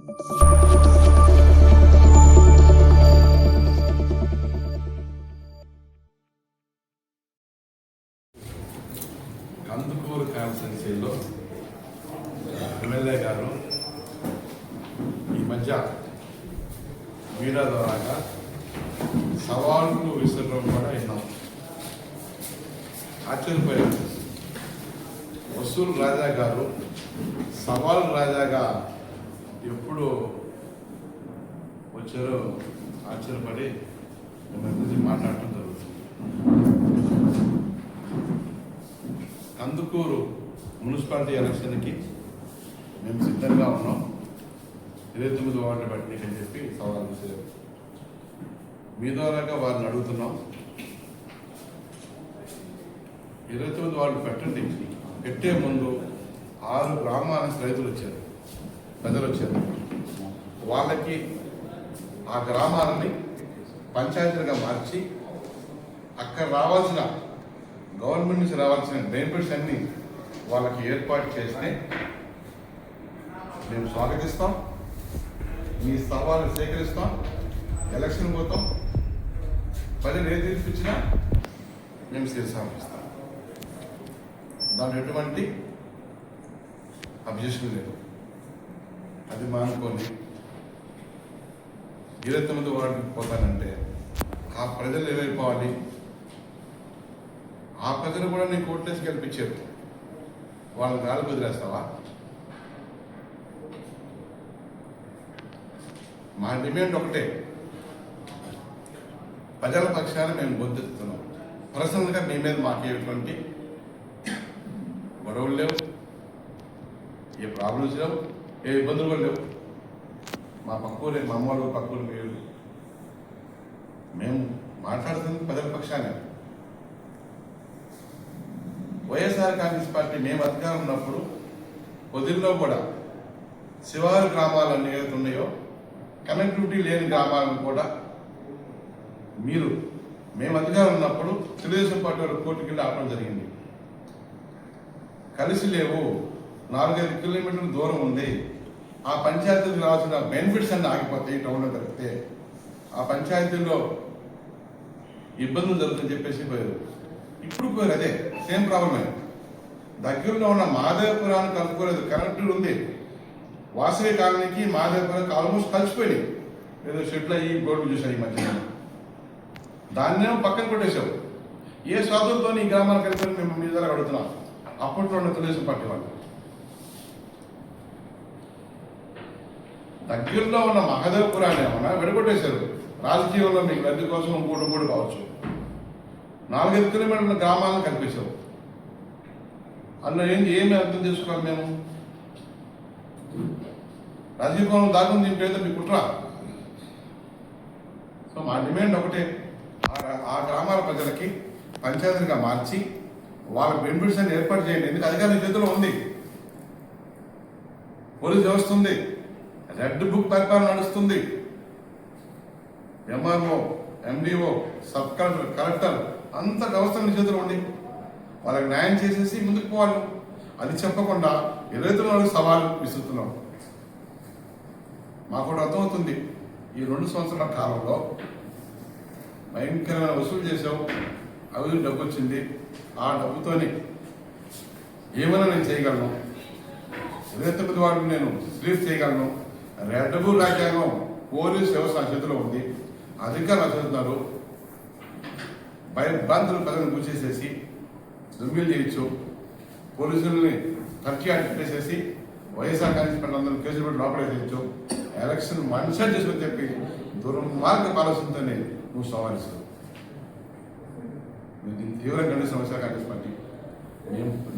కందుకూరు కాన్స్టిట్యున్సీలో ఎమ్మెల్యే గారు ఈ మధ్య మీడియా ద్వారా సవాళ్ళు విసరడం కూడా విన్నాం. ఆశ్చర్యపోయాం. వసూలు రాజా గారు సవాల్ రాజాగా ఎప్పుడు వచ్చారో ఆశ్చర్యపడి మిమ్మల్ని గురించి మాట్లాడటం జరుగుతుంది. కందుకూరు మున్సిపాలిటీ ఎలక్షన్కి మేము సిద్ధంగా ఉన్నాం. 29 వార్డు బట్టి అని చెప్పి సవాల్ చేశారు. మీ ద్వారాగా వారిని అడుగుతున్నాం. 29 వార్డు పెట్టండి. పెట్టే ముందు 6 గ్రామాలకు రైతులు వచ్చారు, ప్రజలు వచ్చారు. వాళ్ళకి ఆ గ్రామాలని పంచాయతీలుగా మార్చి అక్కడ రావాల్సిన గవర్నమెంట్ నుంచి రావాల్సిన బెనిఫిట్స్ అన్ని వాళ్ళకి ఏర్పాటు చేస్తే మేము స్వాగతిస్తాం. మీ సవాళ్ళు సేకరిస్తాం. ఎలక్షన్ పోతాం. ప్రజలు ఏ తీర్పు ఇచ్చినా మేము శిరసావహిస్తాం. దాంట్లో ఎటువంటి అబ్జెక్షన్ లేదు. అది మానుకొని 29 వార్డుకి పోతానంటే ఆ ప్రజలు ఏమైపోవాలి? ఆ ప్రజలు కూడా నీ కోట్లేసి గెలిపించారు. వాళ్ళని గాలి వదిలేస్తావా? మా డిమాండ్ ఒకటే, ప్రజల పక్షాన్ని మేము బోధిస్తున్నాం. పర్సనల్గా మీ మీద మాకేటువంటి గొడవలు లేవు, ఏ ప్రాబ్లమ్స్ లేవు, ఏ ఇబ్బందులు కూడా లేవు. మా పక్కూరే, మా అమ్మవాళ్ళు పక్కూరు మీరు, మేము మాట్లాడుతుంది ప్రజల పక్షాన్ని. వైఎస్ఆర్ కాంగ్రెస్ పార్టీ మేము అధికారం ఉన్నప్పుడు పొదిల్లో కూడా శివారు గ్రామాలన్నీ ఏదైతే ఉన్నాయో కనెక్టివిటీ లేని గ్రామాలను కూడా మీరు మేము అధికారం ఉన్నప్పుడు తెలుగుదేశం పార్టీ వారు కోర్టుకి వెళ్ళి ఆపడం జరిగింది. కలిసి లేవు, 4-5 కిలోమీటర్ల దూరం ఉంది, ఆ పంచాయతీకి రావాల్సిన బెనిఫిట్స్ అన్నీ ఆగిపోతాయి. టౌన్లో జరిగితే ఆ పంచాయతీల్లో ఇబ్బందులు జరుగుతుందని చెప్పేసి పోయారు. ఇప్పుడు పోయారు. అదే సేమ్ ప్రాబ్లమే. దగ్గరలో ఉన్న మాదేవపురాన్ని కలుపుకోలేదు. కనెక్టివ్ ఉంది. వాసవి కాలనీకి మాదేవపురానికి ఆల్మోస్ట్ కలిసిపోయినాయి. ఏదో షెడ్లు అయ్యి గోడలు చూసాను ఈ మధ్య. దాన్నేమో పక్కన కొట్టేశావు. ఏ స్వాతంతో ఈ గ్రామాలకు కలిపి మేము మీ దగ్గర అడుగుతున్నాం. అప్పట్లో ఉన్న తెలుగుదేశం పార్టీ వాళ్ళు దగ్గరలో ఉన్న మహదేవపురాన్ని ఏమన్నా విడగొట్టేశారు. రాజకీయంలో మీకు లబ్ధి కోసం ఇంకోటి కావచ్చు. 4-5 కిలోమీటర్ల గ్రామాలను కల్పించావు. అందులో ఏమి అర్థం చేసుకోవాలి? మేము రాజకీయంలో దాగుంది దీంట్లో మీ కుట్ర. సో మా డిమాండ్ ఒకటే, ఆ గ్రామాల ప్రజలకి పంచాయతీగా మార్చి వాళ్ళ బెనిఫిట్స్ అని ఏర్పాటు చేయండి. ఎందుకు అధికారుల చేతిలో ఉంది, పోలీస్ వ్యవస్థ ఉంది, రెడ్ బుక్ పరిపాలన నడుస్తుంది. MRO, MDO, sub collector, collector అంత వ్యవస్థ మీ చేతిలో ఉంది. వాళ్ళకి న్యాయం చేసేసి ముందుకు పోవాలి. అది చెప్పకుండా 29 సవాలు విసురుతున్నాం. మాకు కూడా అర్థమవుతుంది. ఈ 2 సంవత్సరాల కాలంలో భయంకరమైన వసూలు చేసావు. అవి డబ్బు వచ్చింది. ఆ డబ్బుతోని ఏమైనా నేను చేయగలను. 29 వార్డు నేను రిలీజ్ చేయగలను. రెడ్ బుక్ రాజ్యాంగం పోలీస్ వ్యవస్థ నా చేతిలో ఉంది. అధికారులు చదువుతున్నారు. భయభ్రాంతులు ప్రజలను కూర్చేసేసి దుర్మిలు చేయొచ్చు. పోలీసుల్ని తక్కి పెట్టేసేసి వైఎస్ఆర్ కాంగ్రెస్ పార్టీ అందరూ కేసులు పెట్టి లోపడేసేయచ్చు. ఎలక్షన్ మనుషులు చేసుకుని చెప్పి దుర్మార్గ ఆలోచనతోనే నువ్వు సవాలిస్తావు. దీన్ని తీవ్రంగా ఖండిస్తున్న వైఎస్ఆర్ కాంగ్రెస్ పార్టీ.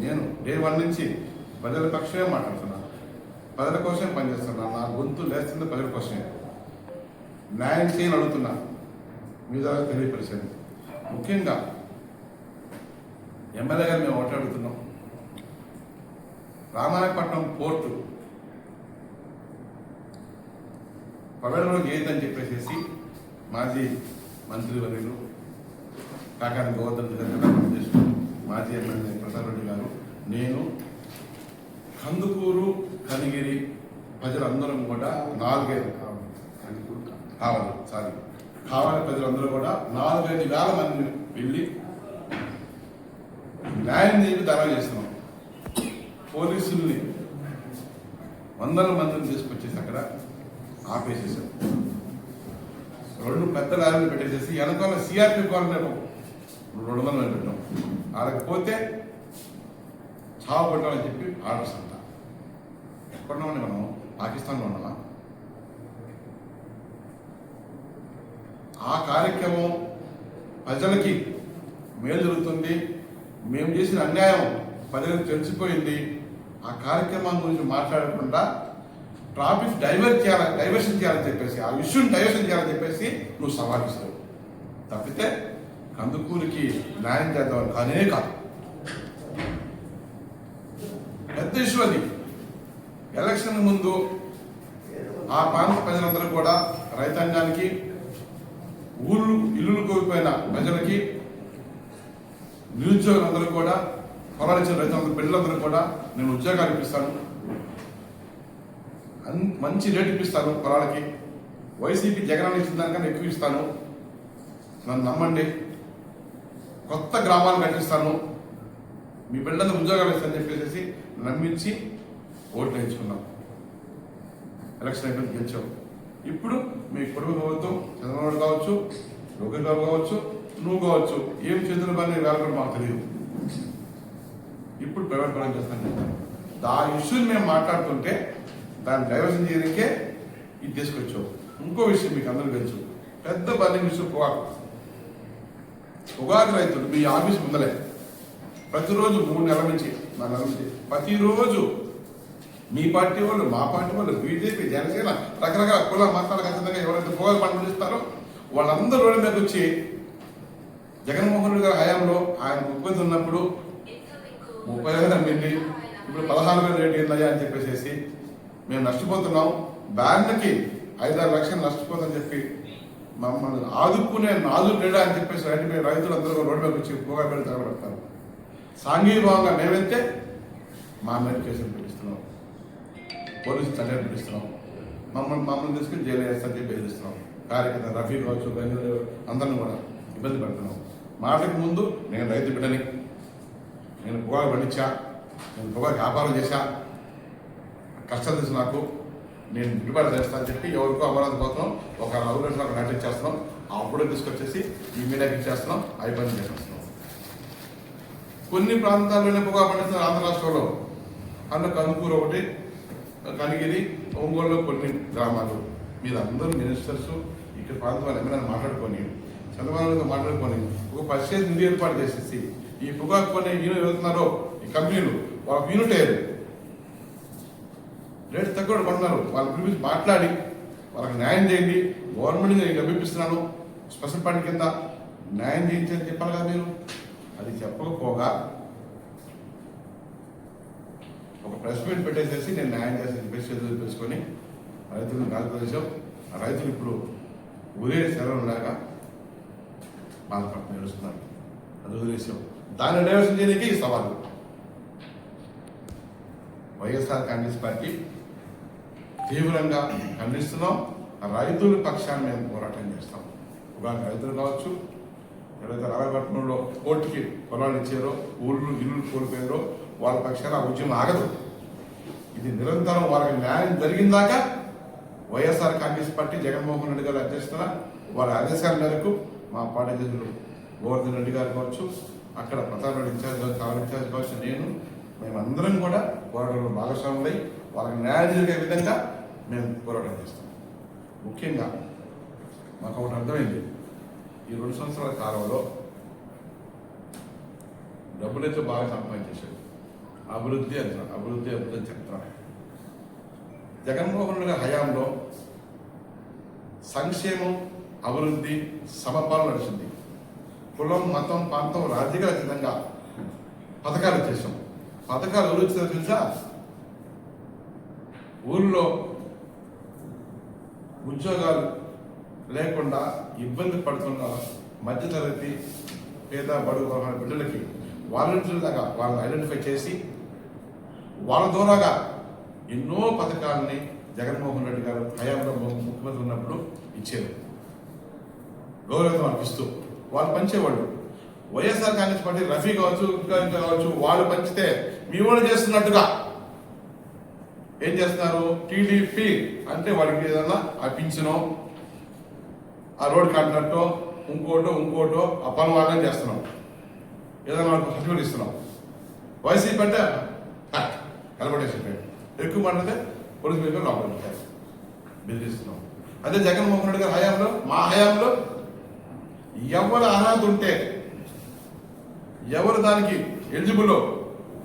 నేను డే 1 నుంచి ప్రజల పక్షమే మాట్లాడుతున్నాను. ప్రజల కోసమే పనిచేస్తున్నాను. నా గొంతు లేస్తుంది ప్రజల కోసమే. న్యాయం చేయని అడుగుతున్నా. మీ ద్వారా తెలియపరిచాను. ముఖ్యంగా ఎమ్మెల్యే గారు మేము ఒకటి అడుగుతున్నాం. రామాయపట్నం పోర్టు పగడలోకి ఏదని చెప్పేసి మాజీ మంత్రివర్యులు కాకాని గోవర్ధన్ గారు, మాజీ ఎమ్మెల్యే ప్రసాద్ రెడ్డి గారు, నేను కందుకూరు, కనిగిరి ప్రజలందరం కూడా కావాలి ప్రజలందరూ కూడా 4-5 వేల మంది వెళ్ళి న్యాయం చేసి ధర్నా చేస్తున్నాం. పోలీసుల్ని వందల మందిని తీసుకొచ్చేసి అక్కడ ఆపేసేసాం. 2 పెద్ద లారీలు పెట్టేసేసి వెనకాల సిఆర్పి కాలనీ 200 మంది పెట్టాం. ఆడకపోతే చావు కొట్టాలని చెప్పి ఆర్డర్స్ అంట. ఎక్కడున్నామని మనం పాకిస్తాన్లో ఉన్నామా? ఆ కార్యక్రమం ప్రజలకి మేలు జరుగుతుంది, మేము చేసిన అన్యాయం ప్రజలకు తెలిసిపోయింది. ఆ కార్యక్రమం గురించి మాట్లాడకుండా ట్రాఫిక్ డైవర్షన్ చేయాలని చెప్పేసి, ఆ ఇష్యూని డైవర్షన్ చేయాలని చెప్పేసి నువ్వు సవాలిస్తావు తప్పితే కందుకూరికి న్యాయం చేద్దామని కానే కాదు. పెద్ద ఇష్యూ అది. ఎలక్షన్ ముందు ఆ ప్రాంత ప్రజలందరూ కూడా, రైతాంగానికి, ఇల్లులు కోల్పోయిన ప్రజలకి, నిరుద్యోగులందరూ కూడా, పొలాలు ఇచ్చిన రైతులందరూ బిడ్డలందరూ కూడా నేను ఉద్యోగాలు ఇప్పిస్తాను, మంచి రేటు ఇప్పిస్తాను, పొలాలకి వైసీపీ జగన్ ఇచ్చిన దానికన్నా ఎక్కువ ఇస్తాను, నన్ను నమ్మండి, కొత్త గ్రామాలు కట్టిస్తాను, మీ బిడ్డలకు ఉద్యోగాలు ఇస్తానని చెప్పేసి నమ్మించి ఓట్లు వేయించుకున్నాం. ఎలక్షన్ అయిపోయింది, గెలిచావు. ఇప్పుడు మీ కుటుంబ ప్రభుత్వం చంద్రబాబు కావచ్చు, లోకేష్ బాబు కావచ్చు, నువ్వు కావచ్చు, ఏం చేతుల పని వేళ మాకు తెలియదు. ఇప్పుడు ప్రైవేట్ పరం చేస్తాను. ఆ ఇష్యూని మేము మాట్లాడుతుంటే దాన్ని డైవర్షన్ చేయడానికే ఇది తీసుకొచ్చావు. ఇంకో విషయం మీకు అందరూ తెలుసు, పెద్ద బర్నింగ్ ఇష్యూ పొగాకు రైతులు మీ ఆఫీస్ ముందలే ప్రతిరోజు 3 నెలల నుంచి 4 నెలల నుంచి ప్రతిరోజు మీ పార్టీ వాళ్ళు, మా పార్టీ వాళ్ళు, బీజేపీ, జనసేన, రకరకాల కుల మతాలకు ఖచ్చితంగా ఎవరైతే పొగాకు పండిస్తారో వాళ్ళందరూ రోడ్డు మీదకి వచ్చి జగన్మోహన్ రెడ్డి గారి హయాంలో ఆయన 30 ఉన్నప్పుడు 30,000 అమ్మింది, ఇప్పుడు 16,000 రేటు ఏందయ్యా అని చెప్పేసి మేము నష్టపోతున్నాం, బ్యాంకుకి 5-6 లక్షలు నష్టపోతుందని చెప్పి మమ్మల్ని ఆదుకునే నాదులు లేడా అని చెప్పేసి రైతులందరూ రోడ్డు మీద వచ్చి పొగాకు పెట్టి తగబడతారు. సాంఘికంగా మేమైతే మా మీద కేసులు పెట్టిస్తున్నాం, పోలీసు చర్యలు పెట్టిస్తున్నాం, మమ్మల్ని తీసుకుని జైలు వేస్తామని చెప్పి బెదిరిస్తున్నాం. కార్యకర్త రఫీ కావచ్చు, బెంగళూరు అందరిని కూడా ఇబ్బంది పెడుతున్నాం. మాటకు ముందు నేను రైతు బిడ్డని, నేను పొగాకు పండించా, నేను పొగాకు వ్యాపారం చేశా, కష్టం తెలుసు నాకు, నేను గిట్టుబాటు చేస్తానని చెప్పి ఎవరికో అమరావతి పోతున్నాం, ఒక 4 లక్షలకు నాటి ఇచ్చేస్తున్నాం, అప్పుడే తీసుకొచ్చేసి ఈ మీడియాకి ఇచ్చేస్తున్నాం, అవి పని చేసేస్తున్నాం. కొన్ని ప్రాంతాల్లోనే పొగాకు పండిస్తున్నారు ఆంధ్ర రాష్ట్రంలో. అందులో కందుకూరు ఒకటి, కనిగిరి, ఒంగోలులో కొన్ని గ్రామాలు. మీరు అందరూ మినిస్టర్స్ ఇక్కడ ప్రాంతం వాళ్ళు ఏమైనా మాట్లాడుకొని, చంద్రబాబుతో మాట్లాడుకొని ఒక పరిస్థితి నిధి ఏర్పాటు చేసేసి ఈ పొగాకు కొన్ని యూనిట్ వెళ్తున్నారో ఈ కంపెనీలు వాళ్ళకి యూనిట్ అయ్యారు, రేటు తక్కువ పడుతున్నారు, వాళ్ళ గురించి మాట్లాడి వాళ్ళకి న్యాయం చేయండి. గవర్నమెంట్ నేను డబ్బిస్తున్నాను స్పెషల్ ఫండ్ కింద న్యాయం చేయించని చెప్పాలి కదా మీరు. అది చెప్పకపోగా ఒక ప్రెస్ మీట్ పెట్టేసేసి నేను న్యాయం చేసి చెప్పేసి చేతులు తెలుసుకొని రైతులను కాల్పదేశం, ఆ రైతులు ఇప్పుడు ఊరే సెలవు లేక బాధపడుతూ ఏడుస్తున్నారు. అది వదిలేసాం. దాన్ని డైవర్షన్ చేయడానికి ఈ సవాలు. వైఎస్ఆర్ కాంగ్రెస్ పార్టీ తీవ్రంగా ఖండిస్తున్నాం. రైతుల పక్షాన్ని మేము పోరాటం చేస్తాం. ఒక రైతులు కావచ్చు, ఎవరైతే రాయపట్నంలో కోర్టుకి పొలాలు ఇచ్చారో, ఇల్లు కోల్పోయారో వాళ్ళ పక్షాన ఆ ఉద్యమం ఆగదు. ఇది నిరంతరం వాళ్ళకి న్యాయం జరిగిందాక వైఎస్ఆర్ కాంగ్రెస్ పార్టీ జగన్మోహన్ రెడ్డి గారి అధ్యక్షతన వారి ఆదేశాల మేరకు మా పార్టీ అధ్యక్షులు గోవర్ధన్ రెడ్డి గారు కావచ్చు, అక్కడ ప్రతాప్ రెడ్డి ఇన్ఛార్జ్ కావచ్చు, మేమందరం కూడా పోరాటంలో భాగస్వాములై వాళ్ళకి న్యాయం జరిగే విధంగా మేము పోరాటం చేస్తాం. ముఖ్యంగా మాకు ఒకటి అర్థమైంది, ఈ 2 సంవత్సరాల కాలంలో డబ్బులైతే బాగా సంపాదించేశాడు, అభివృద్ధి అని చెప్తాను. జగన్మోహన్ రెడ్డి హయాంలో సంక్షేమం, అభివృద్ధి, సమపాలన నడిచింది. కులం, మతం, ప్రాంతం, రాజకీయ అతీతంగా పథకాలు చేసాం. పథకాలు ఎవరు ఇచ్చారో తెలుసా? ఊళ్ళో ఉద్యోగాలు లేకుండా ఇబ్బంది పడుతున్న మధ్యతరగతి పేద బడుగు బిడ్డలకి వాలంటీర్లాగా వాళ్ళని ఐడెంటిఫై చేసి వాళ్ళ ద్వారాగా ఎన్నో పథకాలని జగన్మోహన్ రెడ్డి గారు హయాంలో ముఖ్యమంత్రి ఉన్నప్పుడు ఇచ్చారు. గౌరవం అనిపిస్తూ వాళ్ళు పంచేవాళ్ళు. వైఎస్ఆర్ కాంగ్రెస్ పార్టీ రఫీ కావచ్చు, ఇంకా కావచ్చు, వాళ్ళు పంచితే మీ వాళ్ళు చేస్తున్నట్టుగా ఏం చేస్తున్నారు? టీడీపీ అంటే వాళ్ళకి ఏదన్నా ఆ పింఛనో, ఆ రోడ్ కాంట్రాక్టో, ఇంకోటో ఆ పనులు వాళ్ళని చేస్తున్నాం, ఏదైనా వాళ్ళకి సర్టిఫికేట్ ఇస్తున్నాం. వైసీపీ అంటే కలబడేసి ఎక్కువ మాట్లాడితే పోలీసు మీద లోపల పెట్టారు, బెదిరిస్తున్నాం. అదే జగన్మోహన్ రెడ్డి గారి హయాంలో, మా హయాంలో ఎవరు అర్హత ఉంటే, ఎవరు దానికి ఎలిజిబుల్లో,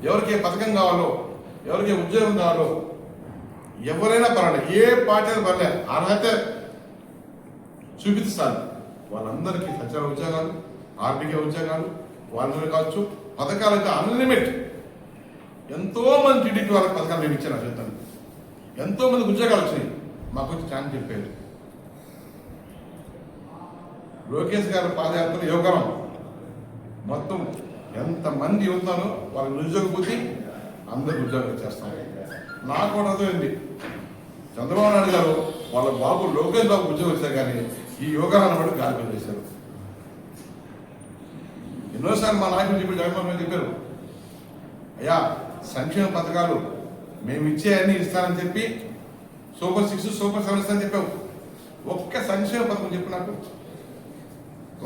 ఎవరికి ఏ పథకం కావాలో, ఎవరికి ఉద్యోగం కావాలో, ఎవరైనా పర్వాలేదు, ఏ పార్టీ అయినా పర్లేదు, అర్హత చూపిస్తాను. వాళ్ళందరికీ సచివాలయ ఉద్యోగాలు, ఆర్బీకే ఉద్యోగాలు, వాళ్ళు కావచ్చు, పథకాలైతే అన్లిమిట్. ఎంతో మంది టీడీపీ వాళ్ళకి పథకాలు మేము ఇచ్చాను. చెప్తాను, ఎంతో మందికి ఉద్యోగాలు వచ్చినాయి. మాకు వచ్చి ఛాన్స్ చెప్పారు. లోకేష్ గారి పాదయాత్ర యువకరం మొత్తం ఎంతమంది యువతలో వాళ్ళకి నిరుద్యోగ బుద్ధి, అందరికి ఉద్యోగం చేస్తాం. నాకు కూడా అర్థమైంది, చంద్రబాబు నాయుడు గారు వాళ్ళ బాబు లోకేష్ బాబు ఉద్యోగం వచ్చారు, కానీ ఈ యువకరాన్ని బట్టి గాలి చేశారు. ఎన్నోసార్లు మా నాయకులు చెప్పి జగన్మోహన్ రెడ్డి చెప్పారు, అయ్యా సంక్షేమ పథకాలు మేము ఇచ్చేయన్నీ ఇస్తానని చెప్పి సూపర్ 6, సూపర్ 7 ఇస్తానని చెప్పావు. ఒక్క సంక్షేమ పథకం చెప్పు నాకు.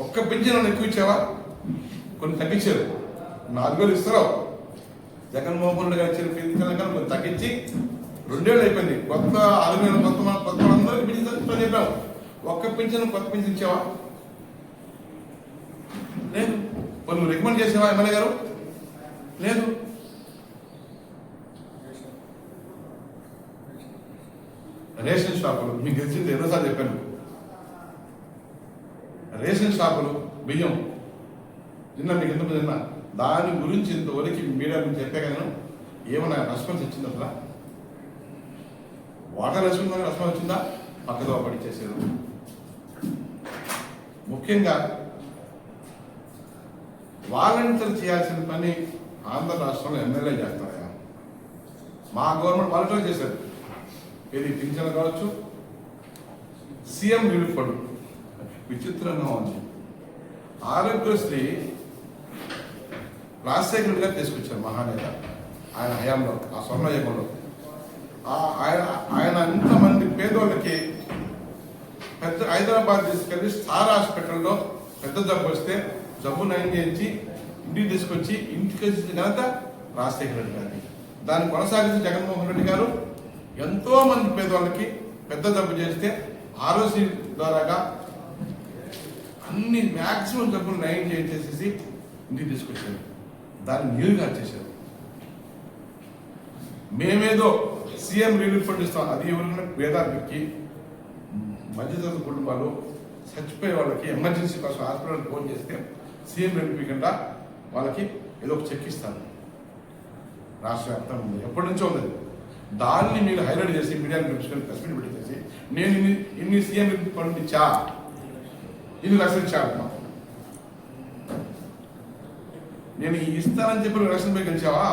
ఒక్క పింఛన్ ఎక్కువ ఇచ్చావా? కొన్ని తగ్గించారు. 4,000 ఇస్తారో జగన్మోహన్ రెడ్డి గారు ఇచ్చిన పింఛన్ కానీ కొన్ని తగ్గించి 2 ఏళ్ళు అయిపోయింది. కొత్త 6,000 కొత్త అందరికీ పింఛన్ చెప్పావు. ఒక్క పింఛన్ కొత్త పింఛన్ ఇచ్చావా? లేదు. కొన్ని రికమెండ్ చేసావా ఎమ్మెల్యే గారు? లేదు. రేషన్ షాపులు మీకు తెలిసింది, ఎన్నోసార్లు చెప్పాను. రేషన్ షాపులు బియ్యం నిన్న మీకు ఎందుకు నిన్న దాని గురించి ఇంతవరకు మీడియా నుంచి చెప్పే కదా, ఏమైనా రెస్పాన్స్ ఇచ్చింది? అసలు వాటర్ రెస్పాన్స్ వచ్చిందా? పక్కదో పడిచేసారు. ముఖ్యంగా వాలంటీర్ చేయాల్సిన పని ఆంధ్ర రాష్ట్రంలో ఎమ్మెల్యే చేస్తారా? మా గవర్నమెంట్ వాలంటీర్ చేశారు. ఇది పింఛన్ కావచ్చు, సీఎం రిలీఫ్ ఫండ్ విచిత్రంగా ఉంది. ఆరోగ్యశ్రీ రాజశేఖర రెడ్డి గారు తీసుకొచ్చారు, మహానేత. ఆయన హయాంలో, ఆ స్వర్ణయుగంలో ఆయన ఇంతమంది పేదోళ్ళకి పెద్ద హైదరాబాద్ తీసుకెళ్ళి స్టార్ హాస్పిటల్లో పెద్ద జబ్బు వస్తే జబ్బు నయం చేయించి ఇంటికి తీసుకొచ్చి ఇంటికి వచ్చిన ఘనత రాజశేఖర రెడ్డి గారిని. దాన్ని కొనసాగించి జగన్మోహన్ రెడ్డి గారు ఎంతో మంది పేదవాళ్ళకి పెద్ద జబ్బు చేస్తే ఆరోగ్య ద్వారాగా అన్ని మ్యాక్సిమం జబ్బులు నయం చేసేసి ఇంటికి తీసుకొచ్చారు. దాన్ని నీరుగా చేశారు. మేమేదో సీఎం రిలీఫ్ ఫండ్ ఇస్తాం, అది ఎవరైనా పేదవాళ్ళకి, మధ్యతరగతి కుటుంబాలు, చచ్చిపోయే వాళ్ళకి ఎమర్జెన్సీ కోసం హాస్పిటల్ ఫోన్ చేస్తే సీఎం రిలీఫ్ కింద వాళ్ళకి ఏదో ఒక చెక్ ఇస్తారు. రాష్ట్ర వ్యాప్తంగా ఉంది, ఎప్పటి నుంచో ఉంది. దాన్ని మీరు హైలైట్ చేసి మీడియాని పిలుచుకొని ప్రెస్ మీట్ పెట్టేసి నేను ఇన్ని సీఎం రిలీఫ్ ఫండ్ ఇచ్చా, ఇన్ని లక్షలు ఇచ్చాను, నేను ఇస్తానని చెప్పి లక్షల పై గెలిచావా?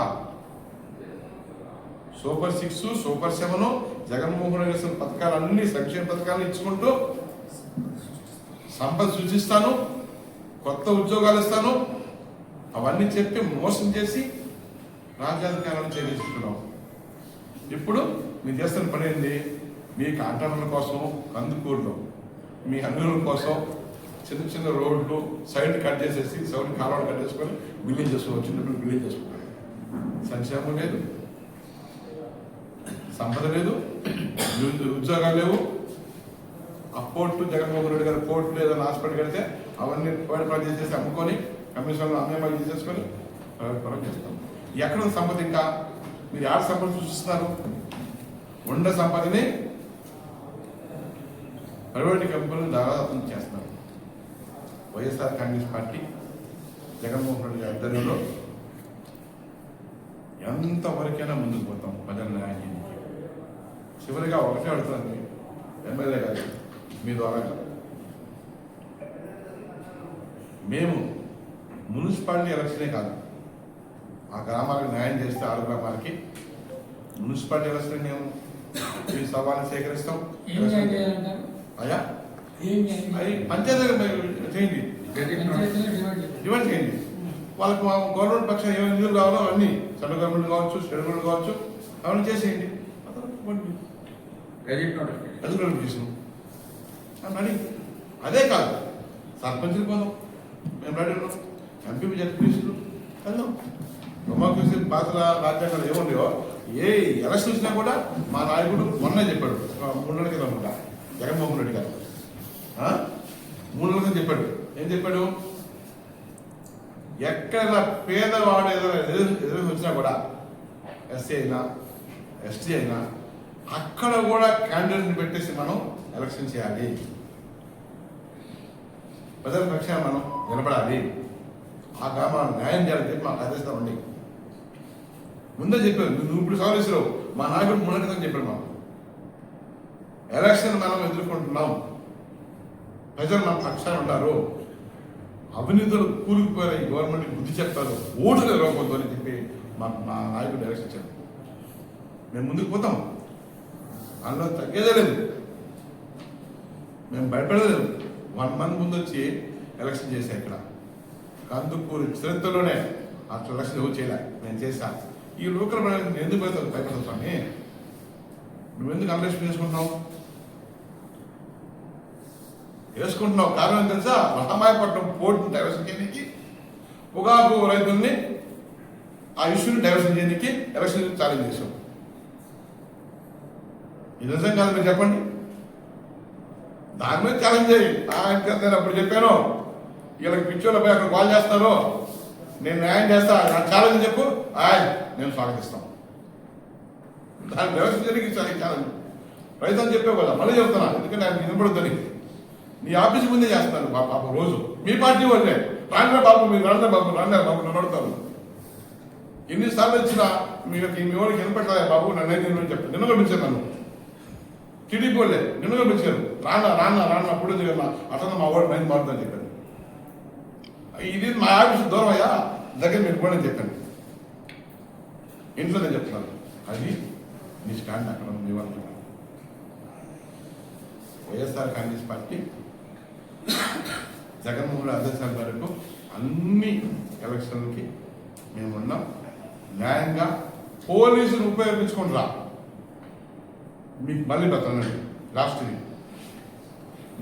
సూపర్ 6, సూపర్ 7 జగన్మోహన్ రెడ్డి పథకాలన్నీ సంక్షేమ పథకాలను ఇచ్చుకుంటూ సంపద సృష్టిస్తాను, కొత్త ఉద్యోగాలు ఇస్తాను, అవన్నీ చెప్పి మోసం చేసి రాజ్యాధికారాన్ని చేయించుకున్నాం. ఇప్పుడు మీరు చేస్తున్న పని ఏంటి? మీ కాంట్రాక్టర్ల కోసం కందుకూరులో మీ అన్నుల కోసం చిన్న చిన్న రోడ్లు సైడ్ కట్ చేసేసి సైడ్ కాలువలు కట్ చేసుకొని బిల్డింగ్ చేసుకోవచ్చు. చిన్నప్పుడు బిల్డింగ్ చేసుకుంటారు. సంక్షేమం లేదు, సంపద లేదు, ఉద్యోగాలు లేవు. ఆ పోర్టు జగన్మోహన్ రెడ్డి గారు పోర్టులు ఏదైనా హాస్పిటల్ కడితే అవన్నీ ప్రైవేట్ పరం చేసేసి అమ్ముకొని కమిషన్లో అమ్మేమని చేసేసుకొని ప్రైవేట్ పరం చేస్తాం. ఎక్కడ సంపద? ఇంకా మీరు ఆడ సంపద సృష్టిస్తున్నారు. ఉండ సంపదని ప్రైవేట్ కంపెనీలు దాదాపు చేస్తున్నారు. వైఎస్ఆర్ కాంగ్రెస్ పార్టీ జగన్మోహన్ రెడ్డి గారి ఆధ్వర్యంలో ఎంతవరకైనా ముందుకు పోతాం ప్రజల న్యాయానికి. చివరిగా ఒకటే అడుగుతున్నాను ఎమ్మెల్యే గారు మీ ద్వారా, మేము మున్సిపాలిటీ ఎలక్షనే కాదు, ఆ గ్రామాలకు న్యాయం చేస్తే 6 గ్రామాలకి మున్సిపాలిటీ ఎలక్షన్ మేము ఈ సవాళ్ళని సేకరిస్తాం. ఏం చేయాలంటారు? అయ్యా ఏం చేయాలి? అవి పంచాయతీ చేయండి, డిమాండ్ చేయండి. వాళ్ళకి గవర్నమెంట్ పక్షాన ఏమైనా నిధులు కావాలో అవన్నీ సెంట్రల్ గవర్నమెంట్ కావచ్చు, స్టేట్ గవర్నమెంట్ కావచ్చు, అవన్నీ చేసేయండి. నోటిఫికేషన్ అని అదే కాదు, సర్పంచ్కి పోదాం, మేము రెడీ ఉన్నాం, ఎంపీ జడ్పీలు వెళ్దాం. డెమోక్రసీ పాత్ర రాజ్యాంగాలు ఏముండేవో ఏ ఎలక్షన్ వచ్చినా కూడా మా నాయకుడు మొన్నే చెప్పాడు, 3 నెలల కింద అనుకుంటా, జగన్మోహన్ రెడ్డి గారు 3 నెలల కింద చెప్పాడు. ఏం చెప్పాడు? ఎక్కడైనా పేదవాడు ఏదైనా వచ్చినా కూడా ఎస్సీ అయినా ఎస్టీ అయినా అక్కడ కూడా క్యాండిడేట్ని పెట్టేసి మనం ఎలక్షన్ చేయాలి, ప్రజల పక్షాన మనం నిలబడాలి, ఆ గ్రామాన్ని న్యాయం చేయాలని చెప్పి మాకు ఆదేశిస్తామండి. ముందే చెప్పారు, నువ్వు ఇప్పుడు సవరిస్తున్నావు, మా నాయకుడు 3 నెలల క్రితం చెప్పాడు. మాకు ఎలక్షన్ మనం ఎదుర్కొంటున్నాం, ప్రజలు మన పక్షాన ఉన్నారు, అవినీతులు కూరుకుపోయిన ఈ గవర్నమెంట్కి బుద్ధి చెప్తారు, ఓటులు ఇవ్వకూడదు అని చెప్పి మా నాయకుడు డైరెక్షన్ ఇచ్చారు. మేము ముందుకు పోతాం, అందులో తగ్గేదే లేదు, మేము భయపడలేదు. 1 మంత్ ముందు వచ్చి ఎలక్షన్ చేశా. ఇక్కడ కందుకూరు చరిత్రలోనే అట్లా ఎలక్షన్ ఎవరు చేయలే, నేను చేశా. ఈ లోకల్ నేను ఎందుకు భయపడతాను స్వామి? నువ్వెందుకు అన్వేషణ వేసుకుంటున్నావు? కారణం తెలుసా? రామాయపట్నం పోర్టును డైవర్షన్ చేయడానికి, పొగాకు రైతుల్ని ఆ ఇష్యూని డైవర్షన్ చేయడానికి ఎలక్షన్ ఛాలెంజ్ చేశావు. ఇది నిజం కాదు, మీరు చెప్పండి. దాని మీద ఛాలెంజ్ చేయి. నేను అప్పుడు చెప్పాను, వీళ్ళకి పిచ్చోళ్ళపై అక్కడ కాల్ చేస్తారు, నేను న్యాయం చేస్తా, నా ఛాలెంజ్ చెప్పు, నేను స్వాగతిస్తాను. దాని డైవర్షన్ చేయడానికి ఛాలెంజ్ రైతు అని చెప్పే కదా, మళ్ళీ చెప్తున్నా, ఎందుకంటే ఆయన వినపడుతుంది. నీ ఆఫీస్ ముందే చేస్తాను పాప రోజు, మీ పార్టీ వాళ్ళే రాండ్రా బాబు, మీరు రాండ్రా బాబు, రాండ్రా బాబు నడుతారు. ఎన్నిసార్లు వచ్చినా మీ వాళ్ళకి వినపడతాయా బాబు, నన్ను చెప్పాను. నిన్న పిలిచాను, నన్ను టీడీపీ వాళ్ళే నిన్నగా పిలిచారు, రాన్న అప్పుడు అతను మా వాడు మైండ్ మారుతుందని చెప్పాను. ఇది మా ఆఫీస్ దూరం అయ్యా, దగ్గర మీరు కూడా చెప్పాను, ఇంట్లో నేను చెప్తున్నాను. అది నీ స్టాండ్ అక్కడ మీ వాళ్ళు. వైఎస్ఆర్ కాంగ్రెస్ పార్టీ జగన్మోహన్ ఆదేశాల మేరకు అన్ని ఎలక్షన్లకి మేము ఉన్నాం. న్యాయంగా పోలీసులు ఉపయోగించుకుంటా మీకు మళ్ళీ బతనండి. లాస్ట్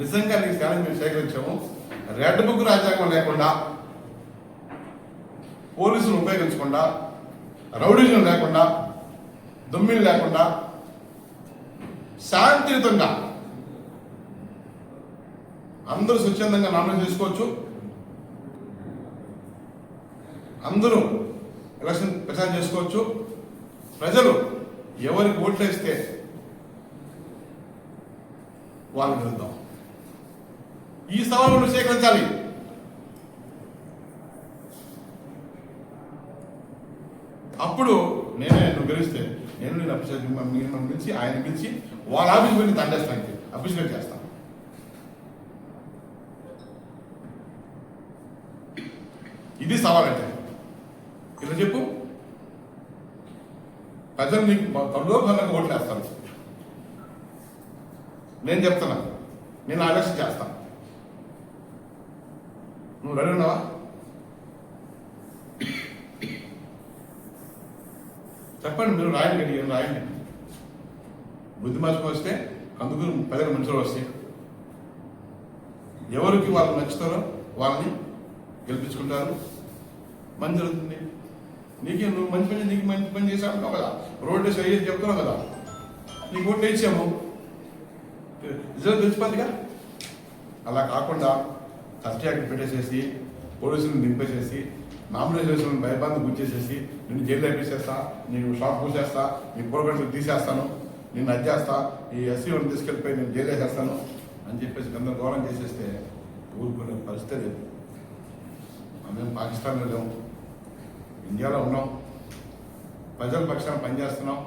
నిజంగా నీకు ఛాలెంజ్ మేము సేకరించాము. రెడ్ బుక్ రాజ్యాంగం లేకుండా, పోలీసులు ఉపయోగించకుండా, రౌడీజం లేకుండా, దొమ్మిళ్ళు లేకుండా, శాంతియుతంగా అందరూ స్వచ్ఛందంగా నామినేషన్ చేసుకోవచ్చు. అందరూ ఎలక్షన్ ప్రచారం చేసుకోవచ్చు. ప్రజలు ఎవరికి ఓట్లు వేస్తే వాళ్ళకి వెళ్తాం. ఈ సవాళ్ళను సేకరించాలి. అప్పుడు నువ్వు గెలిస్తే నేను అభిషేకం పిలిచి ఆయన పిలిచి వాళ్ళ ఆఫీస్ వెళ్ళి దండేస్తానికి అభిషేకం చేస్తాను. ఇది సవాల్ అంటే. ఇలా చెప్పు, ప్రజలు నీకు కల్లోకల్లోకి ఓట్లు వేస్తాను. నేను చెప్తున్నా, నేను ఎలక్షన్ చేస్తాను. నువ్వు రెడీ ఉన్నావా? చెప్పండి, మీరు రాయండి, ఏం రాయండి. బుద్ధి మార్చుకు వస్తే అందుకు ప్రజల మంచిలో వస్తాయి. ఎవరికి వాళ్ళు నచ్చుతారో వాళ్ళని గెలిపించుకుంటారు, మంచి జరుగుతుంది. నీకే నువ్వు మంచి పని, నీకు మంచి పని చేసావు కదా, రోడ్డు వేసి చెప్తున్నావు కదా, నీకు ఓట్లు వేసాము, రిజల్ట్ తెలిసిపోతుందిగా. అలా కాకుండా సర్టి యాక్ట్ పెట్టేసేసి, పోలీసులను దింపేసేసి, నామినేషన్ భయబంధం గుర్చేసేసి, నిన్ను జైలు వేసేస్తా, నీకు షాప్ పూసేస్తా, నీ పోరగంటలు తీసేస్తాను, నిన్ను అడ్జేస్తా, ఈ ఎస్సీ వాళ్ళని తీసుకెళ్ళిపోయి నేను జైలు వేసేస్తాను అని చెప్పేసి గందరగోళం చేసేస్తే ఊరుకునే పరిస్థితి లేదు. మేము పాకిస్తాన్లో లేము, ఇండియాలో ఉన్నాం, ప్రజల పక్షాన పనిచేస్తున్నాం.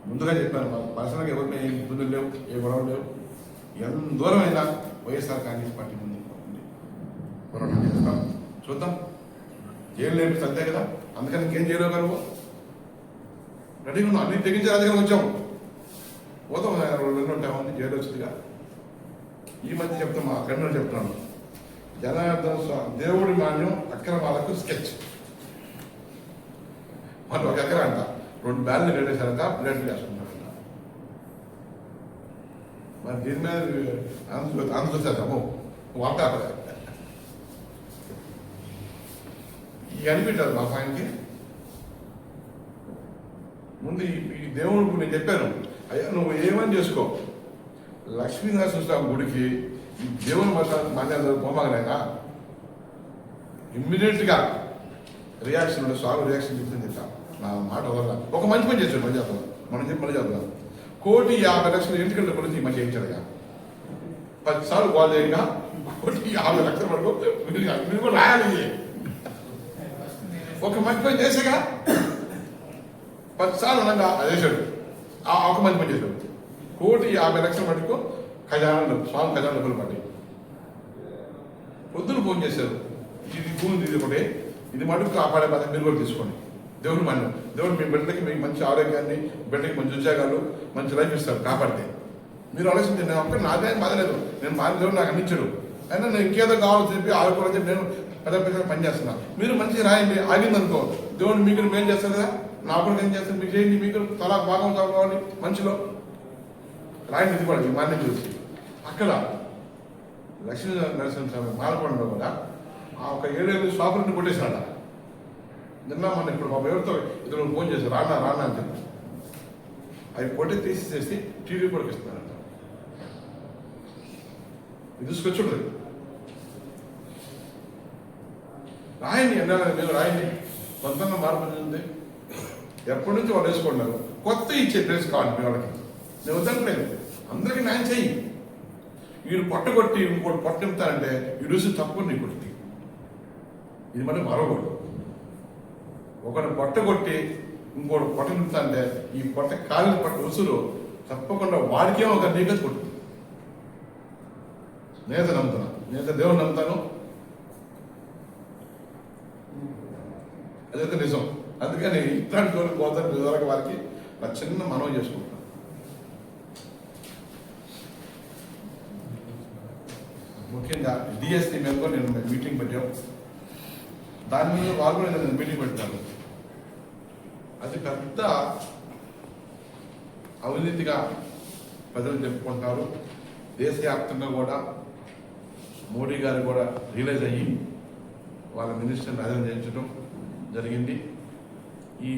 ముందుగా చెప్పాను, పర్సనల్గా ఎవరిని ఏ ఇబ్బందులు లేవు, ఏ గొడవలు లేవు. ఎంత దూరమైనా వైఎస్ఆర్ కాంగ్రెస్ పార్టీ ముందు పోరాటం చేస్తాం. చూద్దాం, జైలు లేపిస్తే అంతే కదా, అందుకని ఇంకేం చేయలేవు. రెడీగా ఉన్నాం, అన్ని తెగించే రాజకీయాలు వచ్చాము. ఉదయం 2 ఉంటామంది జైలు వచ్చిందిగా. ఈ మధ్య చెప్తాం మా ఫ్రెండ్ చెప్తున్నాను, జనార్దన్ స్వామి దేవుడి మాన్యం అక్రమాలకు స్కెచ్. మరి 1 ఎకరా అంట 2 బ్యాన్లు కట్టేశారంట, ప్లేట్లు వేసుకుంటారంట. మరి దీని మీద ఆంధ్రప్రదేశ్ వాటా ఈ అనిపించారు మా ఆయనకి. ముందు ఈ దేవుడికి నేను చెప్పాను, అయ్యా నువ్వు ఏమని చేసుకో, లక్ష్మీనరసింహస్వామి గుడికి ఈ దేవుని మాన్యాలు పోమాగలేక ఇమ్మీడియట్గా రియాక్షన్ ఉండే, స్వామి రియాక్షన్ చెప్తుంది చెప్తాను. నా మాట వల్ల ఒక మంచి పని చేశాడు. మళ్ళీ చేద్దాం, మనం చెప్పి మళ్ళీ చేద్దాం. 1,50,00,000 ఇంటికంటే గురించి ఈ మధ్య చేయించాడుగా. 10 సార్లు కాల్ చేయగా 1,50,00,000 వరకు మీరు కూడా రాయాలి. ఒక మంచి పని చేసాగా 10 సార్లు ఉండగా అది చేశాడు. ఒక మంచి పని చేశాడు. 1,50,00,000 మటుకు ఖజానాలు, స్వామి ఖజానా డబ్బులు పడ్డాయి. పొద్దున ఫోన్ చేశారు, ఇది భూమి ఇది ఒకటే, ఇది మటుకు కాపాడే బాధ్యత మీరు కూడా తీసుకోండి. దేవుడు మన్యం, దేవుడు మీ బిడ్డలకి మీకు మంచి ఆరోగ్యాన్ని, బిడ్డకి మంచి ఉద్యోగాలు, మంచి లైఫ్ ఇస్తారు కాపాడితే. మీరు ఆలోచించి నేను ఒక్క నాదే బాధలేదు, నేను మా దేవుడు నాకు అందించాడు, అయినా నేను ఇంకేదో కావాలని చెప్పి ఆడుకోవాలని చెప్పి నేను పెద్ద పని చేస్తున్నాను. మీరు మంచి రాయండి, ఆగిందనుకో దేవుడు మీకు మేలు చేస్తారు కదా, నా కూడా ఏం చేస్తారు, మీకు చేయండి, మీకు తలా భాగం కావాలి మంచిలో రాయండి. ఇది కూడా ఈ మాన్యం చూసి అక్కడ లక్ష్మీ నరసింహస్వామి మాలకొండలో కూడా ఆ ఒక 7 షాపులను కొట్టేశాడ. నిన్న మొన్న ఇప్పుడు మా ఎవరితో ఇద్దరు ఫోన్ చేశారు, రానా రానా అని చెప్పి అవి కొట్టి తీసేసి టీవీ కూడా ఇస్తున్నారంట. ఇది తీసుకొచ్చుండదు. రాయండి, ఎన్నాళ్ళని మీరు రాయండి, కొంత మార్పు ఉంది. ఎప్పటి నుంచి వాళ్ళు వేసుకుంటున్నారు, కొత్త ఇచ్చే ప్లేస్ కావాలి మీ వాళ్ళకి. నేను వద్దట్లేదు, అందరికీ న్యాయం చెయ్యి. వీడు పొట్టగొట్టి ఇంకోటి పొట్ట నింపుతారంటే వీడు తప్పు నీ కొట్టి ఇది మనం మరొకడు. ఒకటి పొట్టగొట్టి ఇంకోటి పొట్ట నింపుతారంటే ఈ పొట్ట కాలిన పొట్ట రుసులు తప్పకుండా వాడికే ఒక నీకత కొట్టు. నేత నమ్ముతున్నా, నేత దేవుని నమ్ముతాను, అదైతే నిజం. అందుకని ఇట్లాంటి జోలికి పోతాను నిజాలకు వారికి నా చిన్న మనవి చేసుకుంటాను. ముఖ్యంగా డిఎస్సీ మీద కూడా నేను మీటింగ్ పెట్టాం. దాని మీద వాళ్ళు కూడా నేను మీటింగ్ పెట్టాను. అది పెద్ద అవినీతిగా ప్రజలు చెప్పుకుంటారు. దేశవ్యాప్తంగా కూడా మోడీ గారు కూడా రియలైజ్ అయ్యి వాళ్ళ మినిస్టర్ని రాజీనామా చేయించడం జరిగింది. ఈ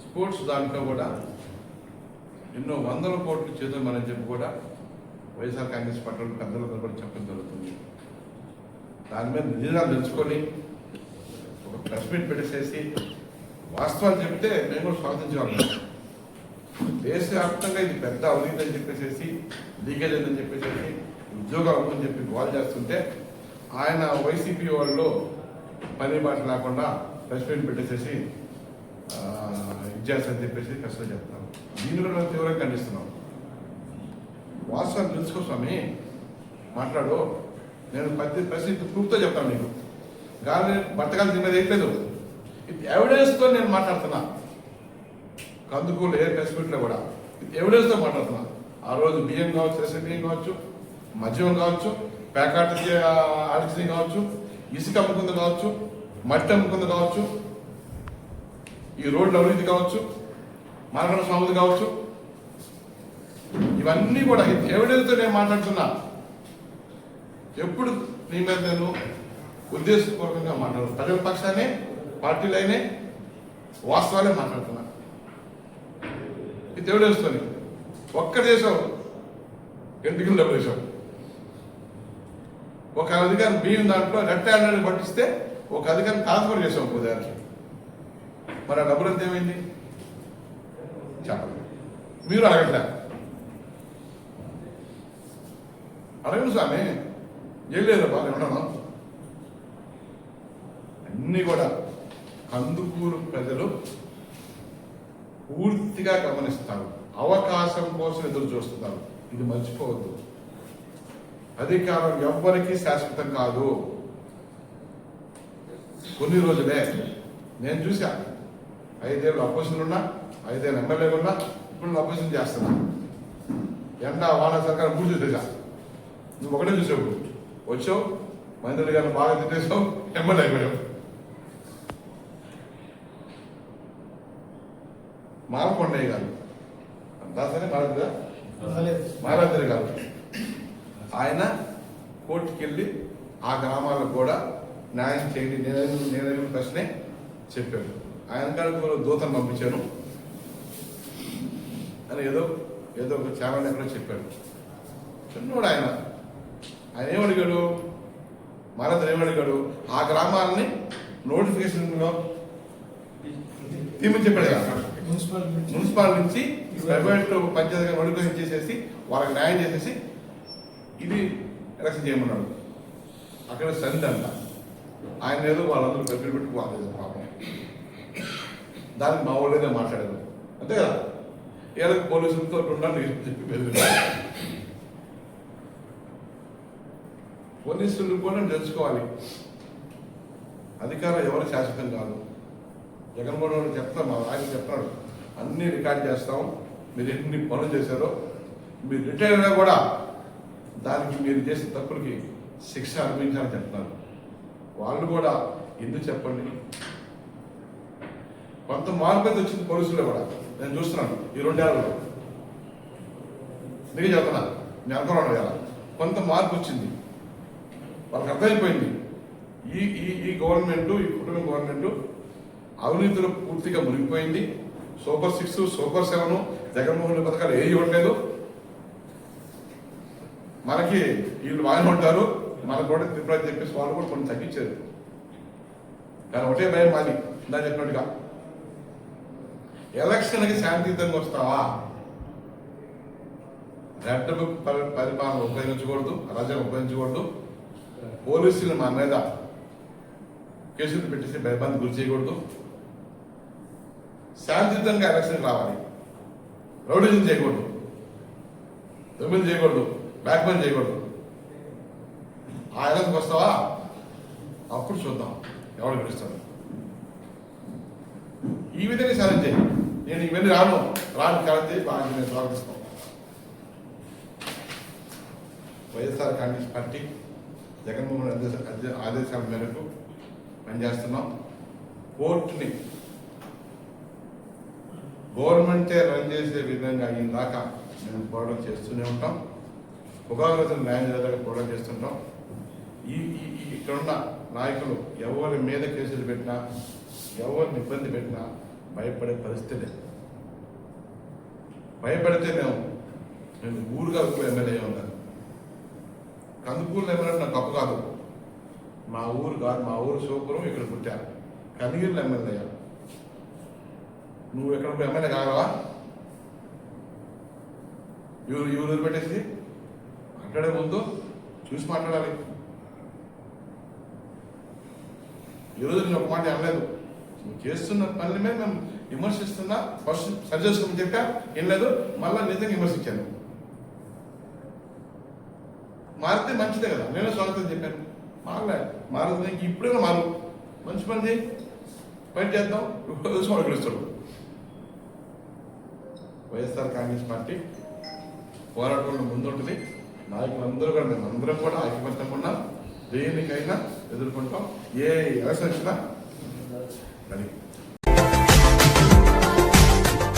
స్పోర్ట్స్ దాంట్లో కూడా ఎన్నో 100 కోట్లు చేద్దామని చెప్పి కూడా వైఎస్ఆర్ కాంగ్రెస్ పార్టీ పెద్దలందరూ కూడా చెప్పడం జరుగుతుంది. దాని మీద నిజాలు తెలుసుకొని ఒక ప్రెస్ మీట్ పెట్టేసేసి వాస్తవాలు చెప్తే మేము కూడా స్వాగతించేవాళ్ళం. దేశవ్యాప్తంగా ఇది పెద్ద అవినీతి అని చెప్పేసి, లీకేజ్ అని చెప్పేసి, ఉద్యోగాలు అని చెప్పి గోల్ చేస్తుంటే ఆయన వైసీపీ వాళ్ళు పని బాట లేకుండా ప్రెస్ మీట్ పెట్టేసేసి ఇది చేస్తారని చెప్పేసి కష్టం చెప్తాం. దీన్ని కూడా తీవ్రంగా ఖండిస్తున్నాం. వాస్తవాలు తెలుసుకో స్వామి, మాట్లాడు. నేను ప్రతి ప్రూఫ్తో చెప్తాను నీకు. గాలి బట్టగాలి తిన్నది వేయట్లేదు, ఇది ఎవిడెన్స్తో నేను మాట్లాడుతున్నా. కందుకూరు ఏ ప్రెస్ మీట్లో కూడా ఇది ఎవిడెన్స్తో మాట్లాడుతున్నా. ఆ రోజు బియ్యం కావచ్చు, రేషన్ బియ్యం కావచ్చు, మద్యం కావచ్చు, ప్యాకెట్ ఆడిషన్ కావచ్చు, ఇసుక అమ్ముకుంది కావచ్చు, మట్టి అమ్ముకుంది కావచ్చు, ఈ రోడ్లు అభివృద్ధి కావచ్చు, మార్గణ స్వామిది కావచ్చు, ఇవన్నీ కూడా ఎవిడెన్స్తో నేను మాట్లాడుతున్నా. ఎప్పుడు నీ మీద నేను ఉద్దేశపూర్వకంగా మాట్లాడుతున్నా. ప్రజల పక్షానే, పార్టీలైనే, వాస్తవాలే మాట్లాడుతున్నా. ఇది ఎవిడెన్స్తో ఒక్క దేశం ఎంటికలు డబ్బులు వేసాం. ఒక అధికారం బియ్యం దాంట్లో రెడ్ హ్యాండెడ్ పట్టిస్తే ఒక అధికారం ట్రాన్స్ఫర్ చేసాం ఉదాహరణకి. మరి ఆ డబ్బులు అంతా ఏమైంది చెప్పండి. మీరు అడగట్లే, అడగండి స్వామి, ఏం లేదు బాగా ఉన్నాను. అన్నీ కూడా కందుకూరు ప్రజలు పూర్తిగా గమనిస్తారు, అవకాశం కోసం ఎదురు చూస్తున్నారు. ఇది మర్చిపోవద్దు. అధికారం ఎవ్వరికీ శాశ్వతం కాదు. కొన్ని రోజులే. నేను చూసా, 5 ఏళ్ళు అపోజిషన్ ఉన్నా, 5 ఏళ్ళు ఎమ్మెల్యేగా ఉన్నా, ఇప్పుడు అపోజిషన్ చేస్తున్నా. ఎండ వాన సర్కారం పూర్తి చేసా. నువ్వు ఒకటే చూసావు, వచ్చావు మంత్రులు గారిని బాగా తిట్టేసావు, ఎమ్మెల్యే అయిపోయావు. మాలకొండయ్య గారు దాసనే మారదుగా మారాదరి గారు ఆయన కోర్టుకి వెళ్ళి ఆ గ్రామాలకు కూడా న్యాయం చేయండి, నేను ప్రశ్నే చెప్పాడు. ఆయన కాడ దూతను పంపించాను అని ఏదో ఒక ఛానల్ ఎక్కడో చెప్పాడు. చిన్నోడు ఆయన ఏమడిగాడు, మారాదరి ఏమడిగాడు, ఆ గ్రామాలని నోటిఫికేషన్లో తీమని చెప్పాడు కదా. మున్సిపాలిటీ నుంచి ప్రైవేట్ పంచాయతీగా నోటిఫికేషన్ చేసేసి వాళ్ళకి న్యాయం చేసేసి ఇది ఎలక్షన్ చేయమన్నాడు. అక్కడ సంధి అంట. ఆయన ఏదో వాళ్ళందరూ పెద్దలు పెట్టుకు వాళ్ళేదో పాపం. దానికి మా వాళ్ళేదో మాట్లాడారు అంతే కదా. ఏళ్ళకి పోలీసులతో ఉండాలి చెప్పి బెదిరించారు. పోలీసులు కూడా తెలుసుకోవాలి, అధికారం ఎవరు శాశ్వతం కాదు. జగన్మోహన్ రెడ్డి చెప్తాం, మా ఆయన చెప్తాడు, అన్నీ రికార్డ్ చేస్తాం, మీరు ఎన్ని పనులు చేశారో, మీరు రిటైర్ అయినా కూడా దానికి మీరు చేసిన తప్పులకి శిక్ష అనుభవించాలని చెప్తున్నారు. వాళ్ళు కూడా ఎందుకు చెప్పండి, కొంత మార్పు అయితే వచ్చింది పోలీసుల్లో కూడా. నేను చూస్తున్నాను ఈ 2 ఏళ్ళలో, నీకు చెప్తున్నా, నేను అనుకున్నాను కదా, కొంత మార్పు వచ్చింది. వాళ్ళకి అర్థమైపోయింది ఈ గవర్నమెంట్, ఈ కుటుంబ గవర్నమెంట్ అవినీతిలో పూర్తిగా మునిగిపోయింది. సూపర్ 6, సూపర్ 7 జగన్మోహన్ రెడ్డి పథకాలు ఏ ఇవ్వట్లేదు. మనకి వీళ్ళు బాగానే ఉంటారు, మనకు కూడా తిప్పని చెప్పేసి వాళ్ళు కూడా కొన్ని తగ్గించారు. కానీ ఒకటే భయం మాది, ఇందా చెప్పినట్టుగా ఎలక్షన్కి శాంతియుతంగా వస్తావా, రెడ్ బుక్ పరిపాలన ఉపయోగించకూడదు, అరాజకం ఉపయోగించకూడదు, పోలీసులు మన మీద కేసులు పెట్టేసి భయబంది గురి చేయకూడదు, శాంతియుతంగా ఎలక్షన్ రావాలి, రౌడీజం చేయకూడదు, దొంగలు చేయకూడదు, బ్యాక్ మ్యాన్ చేయకూడదు. ఆ ఎలక్షన్కి వస్తావా, అప్పుడు చూద్దాం ఎవరు గెలుస్తాడు. ఈ విధంగా ఛాలెంజ్ చేయి. నేను ఇవన్నీ రాను ఛాలెంజ్ చేయి, బాగా నేను స్వాగతిస్తాం. వైఎస్ఆర్ కాంగ్రెస్ పార్టీ జగన్మోహన్ రెడ్డి ఆదేశాల మేరకు పనిచేస్తున్నాం. కోర్టుని గవర్నమెంటే రన్ చేసే విధంగా అయిన దాకా మేము పోరాటం చేస్తూనే ఉంటాం. ఉగాది న్యాయం జరిగే పోరాటం చేస్తుంటాం. ఇక్కడున్న నాయకులు ఎవరి మీద కేసులు పెట్టినా, ఎవరిని ఇబ్బంది పెట్టినా భయపడే పరిస్థితి లేదు. భయపడితే మేము ఊరుగా ఎమ్మెల్యే ఉన్నాను. కందుకూరులో ఎమ్మెల్యే నాకు తప్పు కాదు, మా ఊరు కాదు, మా ఊరు సూపురం, ఇక్కడ పుట్టాను. కనిగిరిలో ఎమ్మెల్యే, నువ్వు ఎక్కడ ఎమ్మెల్యే కాగలవా? ఎవరు పెట్టేసి మాట్లాడే ముందు చూసి మాట్లాడాలి. ఈరోజు నేను ఒక మాట అనలేదు, నువ్వు చేస్తున్న పనుల మీద మేము విమర్శిస్తున్నా, ఫస్ట్ సరి చేసుకోమని చెప్పా, ఏం లేదు, మళ్ళీ నిజంగా విమర్శించాను. మారితే మంచిదే కదా, నేను స్వాగతం చెప్పాను. మారదు ఇప్పుడైనా మారు, మంచి పని చేయి, పని చేద్దాం, వాళ్ళు గెలుస్తాడు. వైఎస్ఆర్ కాంగ్రెస్ పార్టీ పోరాటంలో ముందుంటుంది. నాయకులందరూ కూడా మేము అందరం కూడా ఐక్యమత్యంగా ఉన్నాం. దేనికైనా ఎదుర్కొంటాం, ఏ ఎలక్షన్ వచ్చినా.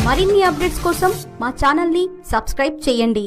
మరిన్ని అప్డేట్స్ కోసం మా ఛానల్ని సబ్స్క్రైబ్ చేయండి.